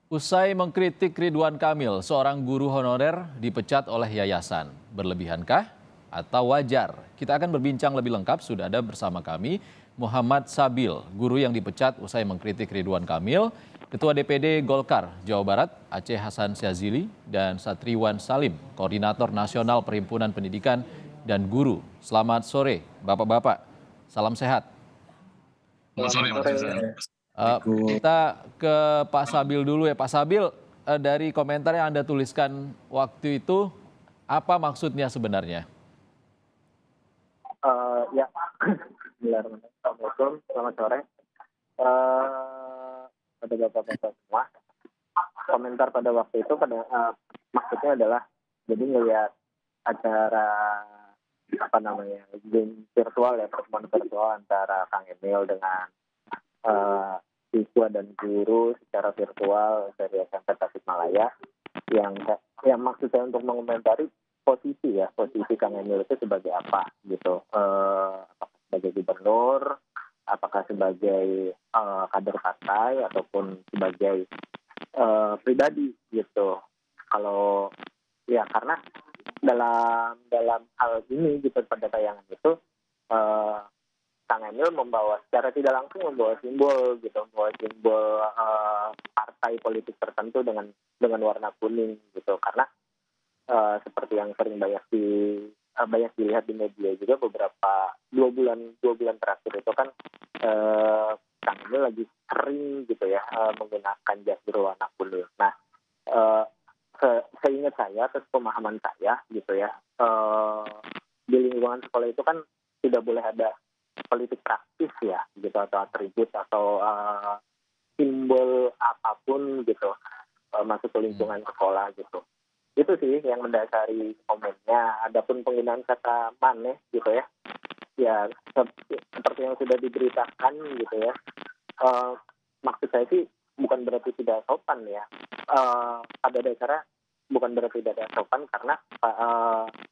Usai mengkritik Ridwan Kamil, seorang guru honorer dipecat oleh yayasan. Berlebihankah atau wajar? Kita akan berbincang lebih lengkap, sudah ada bersama kami Muhammad Sabil, guru yang dipecat usai mengkritik Ridwan Kamil, Ketua DPD Golkar Jawa Barat Aceh Hasan Syazili, dan Satriwan Salim, Koordinator Nasional Perhimpunan Pendidikan dan Guru. Selamat sore, Bapak-Bapak. Salam sehat. Selamat sore, Mas Rizal. Kita ke Pak Sabil dulu ya. Pak Sabil, dari komentar yang Anda tuliskan waktu itu, apa maksudnya sebenarnya? Ya, Assalamualaikum, selamat sore. Pada bapak-bapak semua, komentar pada waktu itu maksudnya adalah jadi ngelihat acara Zoom virtual ya, pertemuan virtual antara Kang Emil dengan siswa dan guru secara virtual dari SMP Tasikmalaya yang maksud saya untuk mengomentari posisi Kang Emil itu sebagai apa gitu, apakah sebagai gubernur, apakah sebagai kader partai ataupun sebagai pribadi gitu. Kalau ya karena dalam hal ini gitu pada tayangan itu Kang Emil secara tidak langsung membawa simbol partai politik tertentu dengan warna kuning gitu, karena seperti yang sering banyak dilihat di media juga beberapa dua bulan terakhir itu kan Kang Emil lagi sering gitu ya menggunakan jas berwarna kuning. Nah, seingat saya atau pemahaman saya gitu ya, di lingkungan sekolah itu kan tidak boleh ada politik praktis ya gitu, atau atribut atau simbol apapun gitu masuk ke lingkungan sekolah gitu. Itu sih yang mendasari komennya. Adapun penggunaan kata maneh gitu ya seperti yang sudah diberitakan gitu ya, maksud saya sih bukan berarti tidak sopan ya, pada dasarnya bukan berarti tidak sopan karena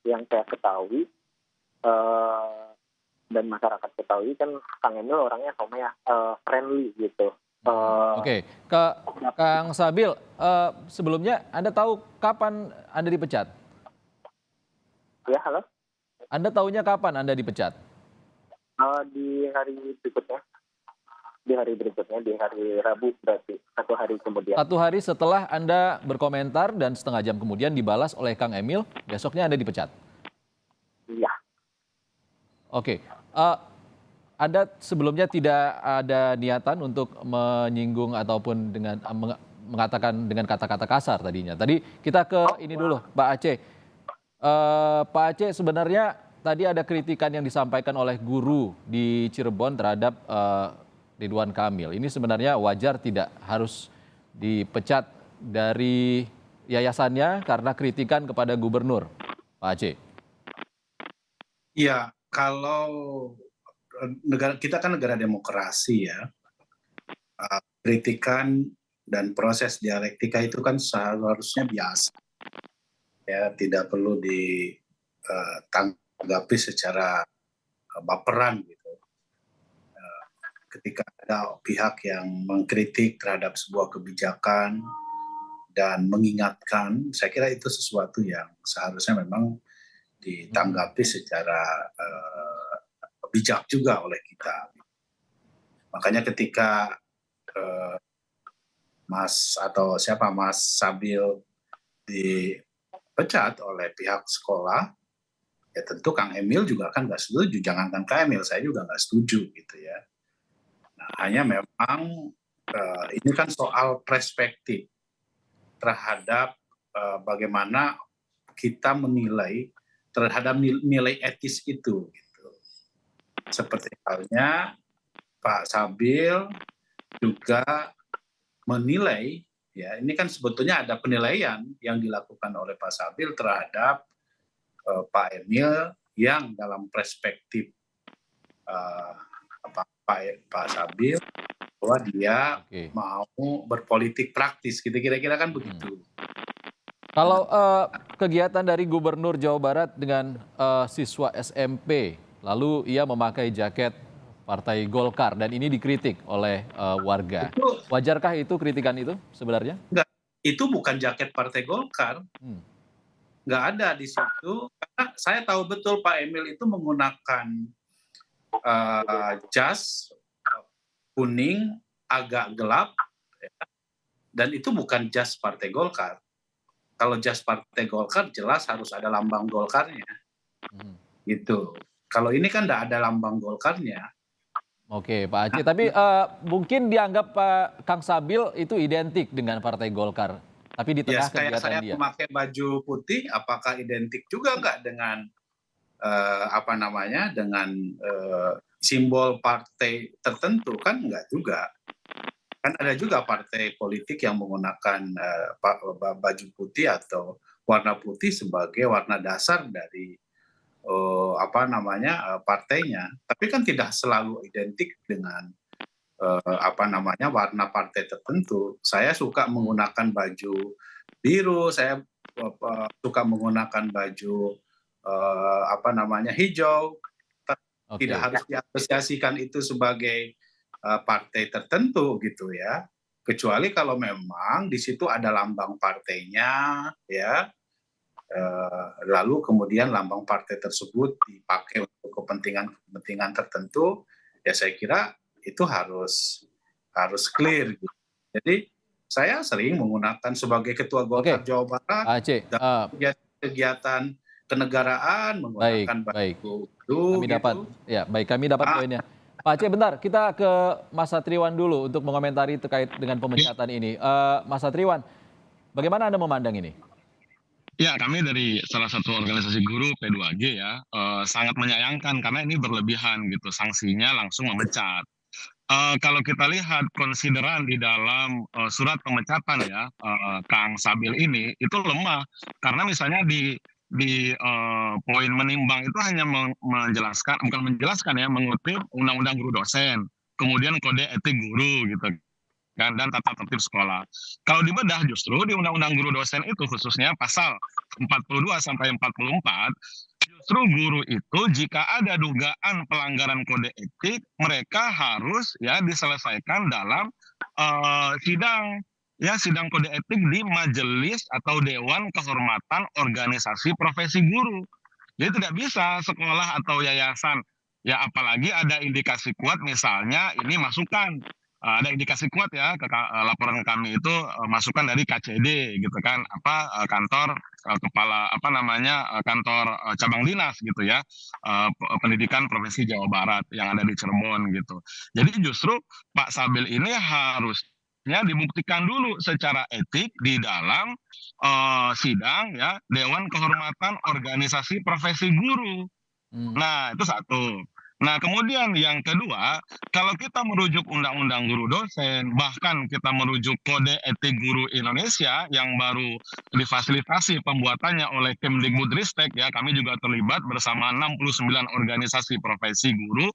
yang saya ketahui dan masyarakat ketahui kan Kang Emil orangnya friendly gitu. Oke, Kang Sabil, sebelumnya Anda tahu kapan Anda dipecat? Ya, halo? Anda tahunya kapan Anda dipecat? Di hari berikutnya, di hari Rabu berarti, satu hari kemudian. Satu hari setelah Anda berkomentar dan setengah jam kemudian dibalas oleh Kang Emil, besoknya Anda dipecat? Iya. Oke, Anda sebelumnya tidak ada niatan untuk menyinggung ataupun dengan mengatakan dengan kata-kata kasar tadinya. Tadi kita ke ini dulu, Pak Aceh. Pak Aceh, sebenarnya tadi ada kritikan yang disampaikan oleh guru di Cirebon terhadap Ridwan Kamil. Ini sebenarnya wajar tidak harus dipecat dari yayasannya karena kritikan kepada gubernur, Pak Aceh? Iya, kalau kita kan negara demokrasi ya, kritikan dan proses dialektika itu kan seharusnya biasa, ya tidak perlu ditanggapi secara baperan gitu. Ketika ada pihak yang mengkritik terhadap sebuah kebijakan dan mengingatkan, saya kira itu sesuatu yang seharusnya memang ditanggapi secara bijak juga oleh kita. Makanya ketika Mas Sabil dipecat oleh pihak sekolah, ya tentu Kang Emil juga kan nggak setuju. Jangankan Kang Emil, saya juga nggak setuju gitu ya. Nah, hanya memang ini kan soal perspektif terhadap bagaimana kita menilai terhadap nilai etis itu. Gitu. Seperti halnya Pak Sabil juga menilai, ya ini kan sebetulnya ada penilaian yang dilakukan oleh Pak Sabil terhadap Pak Emil yang dalam perspektif Pak Sabil bahwa dia mau berpolitik praktis, gitu kira-kira kan begitu. Kalau kegiatan dari Gubernur Jawa Barat dengan siswa SMP, lalu ia memakai jaket Partai Golkar dan ini dikritik oleh warga. Itu Wajarkah itu kritikan itu sebenarnya? enggak, itu bukan jaket Partai Golkar, Hmm, nggak ada di situ. Karena saya tahu betul Pak Emil itu menggunakan jas kuning agak gelap, ya, dan itu bukan jas Partai Golkar. Kalau jas Partai Golkar jelas harus ada lambang Golkarnya, hmm. gitu. Kalau ini kan nggak ada lambang Golkarnya. Oke, Pak Aceh. Tapi mungkin dianggap Pak Kang Sabil itu identik dengan Partai Golkar. Tapi di Ya tengah kayak kegiatan saya dia. memakai baju putih, apakah identik juga nggak dengan dengan simbol partai tertentu? Kan nggak juga. Kan ada juga partai politik yang menggunakan baju putih atau warna putih sebagai warna dasar dari partainya. Tapi kan tidak selalu identik dengan warna partai tertentu. Saya suka menggunakan baju biru, saya suka menggunakan baju hijau. Oke. Tidak harus diapresiasikan itu sebagai partai tertentu gitu ya. Kecuali kalau memang di situ ada lambang partainya, ya. Lalu kemudian lambang partai tersebut dipakai untuk kepentingan tertentu, ya saya kira itu harus clear gitu. Jadi saya sering menggunakan sebagai ketua Golkar Oke, Jawa Barat Pak Aceh. dalam kegiatan kenegaraan Baik, menggunakan baik. baju itu Kami dapat, gitu. ya baik kami dapat poinnya. Pak Aceh, bentar, kita ke Mas Satriwan dulu untuk mengomentari terkait dengan pemecatan ini. Mas Satriwan, bagaimana Anda memandang ini? Ya, kami dari salah satu organisasi guru P2G ya, sangat menyayangkan karena ini berlebihan gitu, sanksinya langsung memecat. Kalau kita lihat konsideran di dalam surat pemecatan ya, Kang Sabil ini itu lemah karena misalnya di poin menimbang itu hanya menjelaskan, bukan menjelaskan ya, mengutip Undang-Undang Guru Dosen, kemudian Kode Etik Guru gitu kan, dan tata tertib sekolah. Kalau dibedah justru di Undang-Undang Guru Dosen itu khususnya pasal 42 sampai 44, justru guru itu jika ada dugaan pelanggaran kode etik, mereka harus ya diselesaikan dalam sidang kode etik di majelis atau dewan kehormatan organisasi profesi guru. Jadi tidak bisa sekolah atau yayasan, ya apalagi ada indikasi kuat misalnya ini masukan. Ada indikasi kuat ya laporan kami itu masukan dari KCD gitu kan, kantor kepala kantor cabang dinas gitu ya, pendidikan provinsi Jawa Barat yang ada di Cirebon gitu. Jadi justru Pak Sabil ini harusnya dibuktikan dulu secara etik di dalam sidang ya Dewan Kehormatan Organisasi Profesi Guru. Nah, itu satu. Nah, kemudian yang kedua, kalau kita merujuk Undang-Undang Guru Dosen, bahkan kita merujuk Kode Etik Guru Indonesia yang baru difasilitasi pembuatannya oleh Kemdikbudristek ya, kami juga terlibat bersama 69 organisasi profesi guru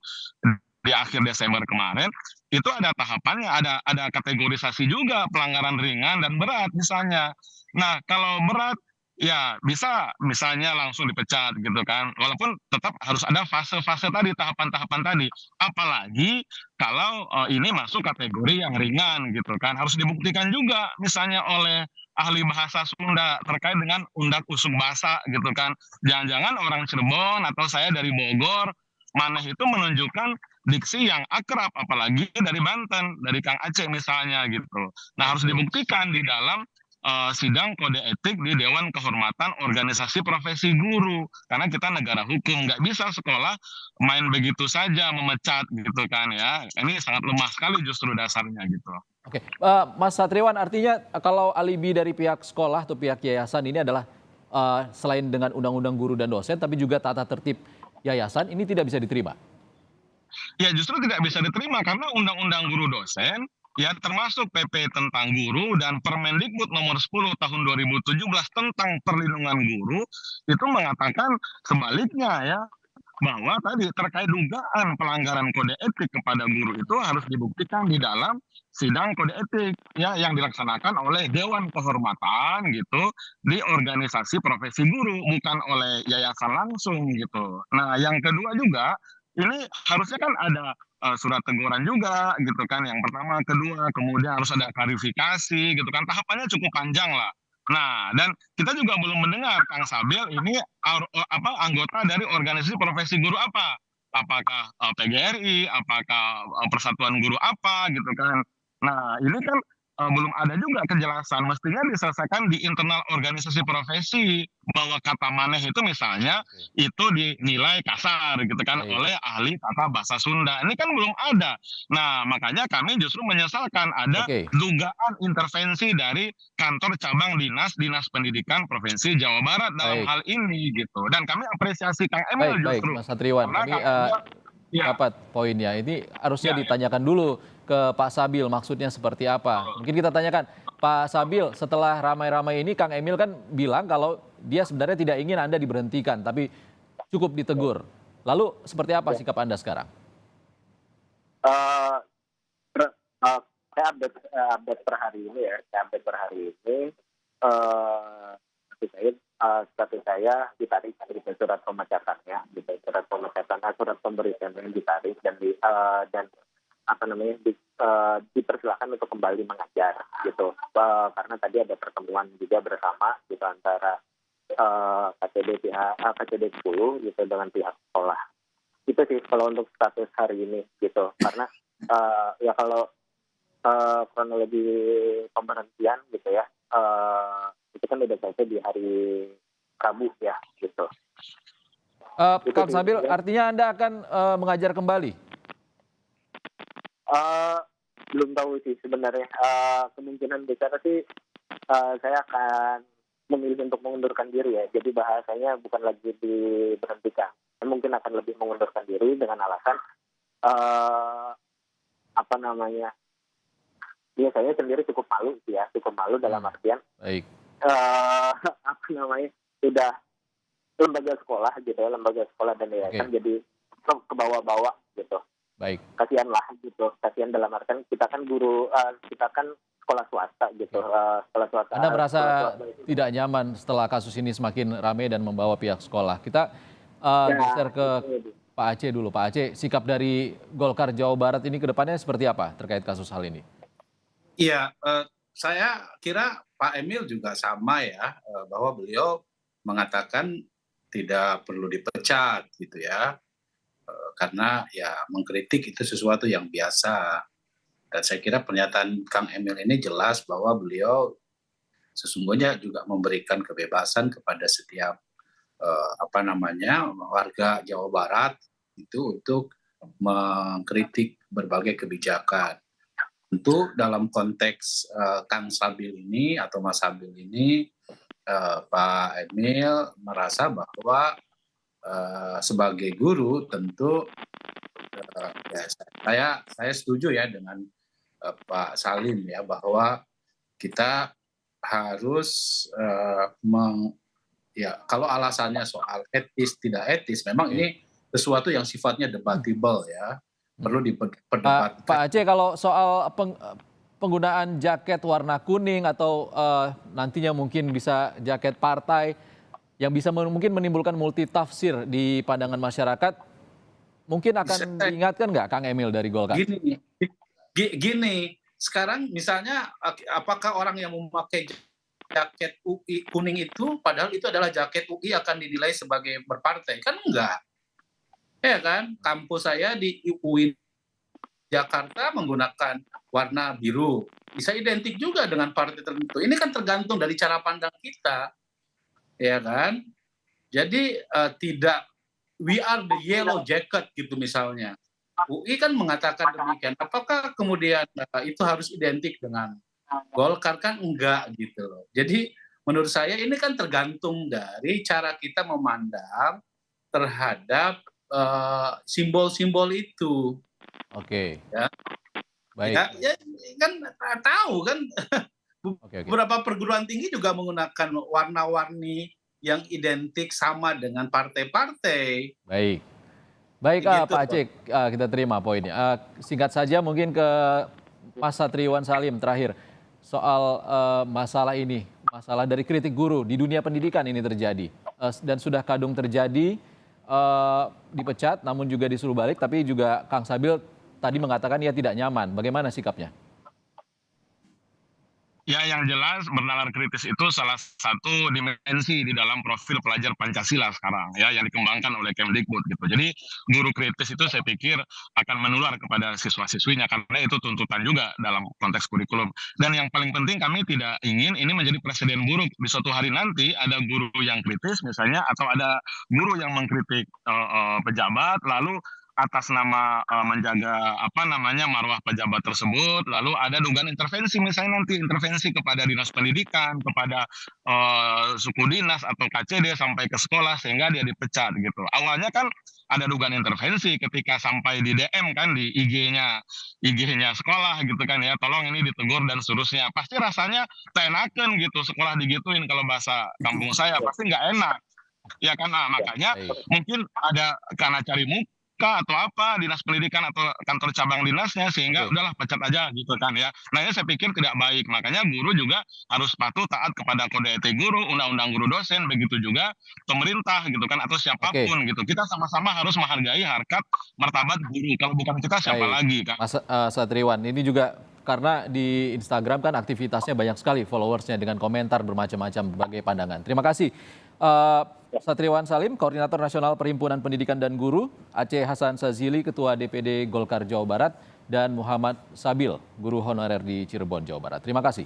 di akhir Desember kemarin, itu ada tahapannya, ada kategorisasi juga pelanggaran ringan dan berat misalnya. Nah, kalau berat ya bisa misalnya langsung dipecat gitu kan, walaupun tetap harus ada fase-fase tadi, tahapan-tahapan tadi. Apalagi kalau ini masuk kategori yang ringan gitu kan, harus dibuktikan juga misalnya oleh ahli bahasa Sunda terkait dengan undak usuk basa gitu kan. Jangan-jangan orang Cirebon atau saya dari Bogor, maneh itu menunjukkan diksi yang akrab, apalagi dari Banten, dari Kang Aceh misalnya gitu. Nah, harus dibuktikan di dalam sidang kode etik di Dewan Kehormatan Organisasi Profesi Guru, karena kita negara hukum, nggak bisa sekolah main begitu saja memecat gitu kan ya. Ini sangat lemah sekali justru dasarnya gitu. Oke, Mas Satriwan, artinya kalau alibi dari pihak sekolah atau pihak yayasan ini adalah selain dengan Undang-Undang Guru dan Dosen, tapi juga tata tertib yayasan, ini tidak bisa diterima? Ya justru tidak bisa diterima karena Undang-Undang Guru Dosen ya termasuk PP tentang guru dan Permendikbud nomor 10 tahun 2017 tentang perlindungan guru itu mengatakan sebaliknya ya, bahwa tadi terkait dugaan pelanggaran kode etik kepada guru itu harus dibuktikan di dalam sidang kode etik ya yang dilaksanakan oleh Dewan Kehormatan gitu di organisasi profesi guru, bukan oleh yayasan langsung gitu. Nah, yang kedua juga ini harusnya kan ada surat teguran juga gitu kan, yang pertama, kedua, kemudian harus ada klarifikasi gitu kan, tahapannya cukup panjang lah. Nah, dan kita juga belum mendengar Kang Sabil ini anggota dari organisasi profesi guru apa? Apakah PGRI, apakah Persatuan Guru apa gitu kan. Nah, ini kan belum ada juga kejelasan, mestinya diselesaikan di internal organisasi profesi, bahwa kata maneh itu misalnya itu dinilai kasar gitu kan Baik. oleh ahli tata bahasa Sunda. Ini kan belum ada. Nah, makanya kami justru menyesalkan ada Oke. dugaan intervensi dari kantor cabang Dinas Pendidikan Provinsi Jawa Barat dalam Baik. hal ini gitu. Dan kami apresiasi Kang Emil Baik, justru Mas Satriwan. karena Kami Kang Emil ya, dapat poinnya. Ini harusnya ya, ditanyakan dulu ke Pak Sabil maksudnya seperti apa. Mungkin kita tanyakan, Pak Sabil, setelah ramai-ramai ini Kang Emil kan bilang kalau dia sebenarnya tidak ingin Anda diberhentikan, tapi cukup ditegur. Lalu seperti apa sikap Anda sekarang? Eh, saya update per hari ini ya. Saya update per hari ini. Status saya ditarik dari surat pemecatannya, gitu. Surat pemecatan, surat pemberhentian yang ditarik dan apa namanya dipersilakan untuk kembali mengajar, gitu. Karena tadi ada pertemuan juga bersama gitu antara KCD 10 gitu dengan pihak sekolah. Itu sih kalau untuk status hari ini gitu. Karena ya kalau kronologi pemberhentian gitu ya, itu kan udah selesai di hari Rabu ya gitu. Itu Kang sih, Sabil, ya. artinya Anda akan mengajar kembali? Belum tahu sih sebenarnya. Kemungkinan besar sih saya akan memilih untuk mengundurkan diri ya. Jadi bahasanya bukan lagi diberhentikan. Saya mungkin akan lebih mengundurkan diri dengan alasan apa namanya? Ya saya sendiri cukup malu sih ya, cukup malu dalam artian Baik. apa namanya? Sudah lembaga sekolah gitu ya, lembaga sekolah dan yayasan jadi ke bawah-bawah gitu. Baik. Kasihan lah gitu, kasihan dalam artian kita kan guru, kita kan sekolah swasta gitu, sekolah swasta. Anda merasa sekolah swasta itu. tidak nyaman setelah kasus ini semakin ramai dan membawa pihak sekolah. Kita Ya, geser ke itu. Pak Aceh dulu. Pak Aceh, sikap dari Golkar Jawa Barat ini ke depannya seperti apa terkait kasus hal ini? Iya, saya kira Pak Emil juga sama ya, bahwa beliau mengatakan tidak perlu dipecat gitu ya, karena ya mengkritik itu sesuatu yang biasa. Dan saya kira pernyataan Kang Emil ini jelas bahwa beliau sesungguhnya juga memberikan kebebasan kepada setiap warga Jawa Barat itu untuk mengkritik berbagai kebijakan. Tentu dalam konteks Kang Sabil ini atau Mas Sabil ini, Pak Emil merasa bahwa sebagai guru tentu ya saya setuju ya dengan Pak Salim ya, bahwa kita harus ya kalau alasannya soal etis tidak etis, memang ini sesuatu yang sifatnya debatable ya, perlu diperdebatkan. Pak Aceh, kalau soal penggunaan jaket warna kuning atau nantinya mungkin bisa jaket partai yang bisa mungkin menimbulkan multitafsir di pandangan masyarakat, mungkin akan diingatkan nggak Kang Emil dari Golkar? Gini, sekarang misalnya apakah orang yang memakai jaket UI kuning itu, padahal itu adalah jaket UI akan dinilai sebagai berpartai? Kan enggak. Ya kan, kampus saya di UI Jakarta menggunakan warna biru, bisa identik juga dengan partai tertentu. Ini kan tergantung dari cara pandang kita, ya kan. Jadi tidak we are the yellow jacket gitu misalnya. UI kan mengatakan demikian. Apakah kemudian itu harus identik dengan Golkar? Kan enggak gitu loh. Jadi menurut saya ini kan tergantung dari cara kita memandang terhadap simbol-simbol itu. Oke. Ya. Baik. Ya kan tahu kan Oke. beberapa perguruan tinggi juga menggunakan warna-warni yang identik sama dengan partai-partai. Baik. Baik, Gitu. Pak Aceh, kita terima poinnya. Singkat saja mungkin ke Mas Satriwan Salim terakhir soal masalah ini, masalah dari kritik guru di dunia pendidikan ini terjadi dan sudah kadung terjadi. dipecat namun juga disuruh balik, tapi juga Kang Sabil tadi mengatakan ia tidak nyaman. Bagaimana sikapnya? Ya, yang jelas bernalar kritis itu salah satu dimensi di dalam profil pelajar Pancasila sekarang ya yang dikembangkan oleh Kemdikbud gitu. Jadi guru kritis itu saya pikir akan menular kepada siswa-siswinya karena itu tuntutan juga dalam konteks kurikulum. Dan yang paling penting kami tidak ingin ini menjadi presiden buruk di suatu hari nanti ada guru yang kritis misalnya atau ada guru yang mengkritik pejabat lalu atas nama menjaga marwah pejabat tersebut lalu ada dugaan intervensi misalnya nanti intervensi kepada dinas pendidikan kepada suku dinas atau KCD sampai ke sekolah sehingga dia dipecat gitu. Awalnya kan ada dugaan intervensi ketika sampai di DM kan di IG-nya sekolah gitu kan ya, tolong ini ditegur dan seterusnya. Pasti rasanya tenaken gitu sekolah digituin, kalau bahasa kampung saya pasti nggak enak. Ya kan, makanya mungkin ada karena cari muka atau apa dinas pendidikan atau kantor cabang dinasnya sehingga udahlah pecat aja gitu kan ya. Nah ini saya pikir tidak baik, makanya guru juga harus patuh taat kepada kode etik guru, undang-undang guru dosen, begitu juga pemerintah gitu kan atau siapapun gitu. Kita sama-sama harus menghargai harkat martabat guru. Kalau bukan kita siapa lagi kan? Mas Satriwan, ini juga karena di Instagram kan aktivitasnya banyak sekali followersnya dengan komentar bermacam-macam berbagai pandangan. Terima kasih. Satriwan Salim, Koordinator Nasional Perhimpunan Pendidikan dan Guru, Aceh Hasan Sazili, Ketua DPD Golkar Jawa Barat, dan Muhammad Sabil, Guru Honorer di Cirebon, Jawa Barat. Terima kasih.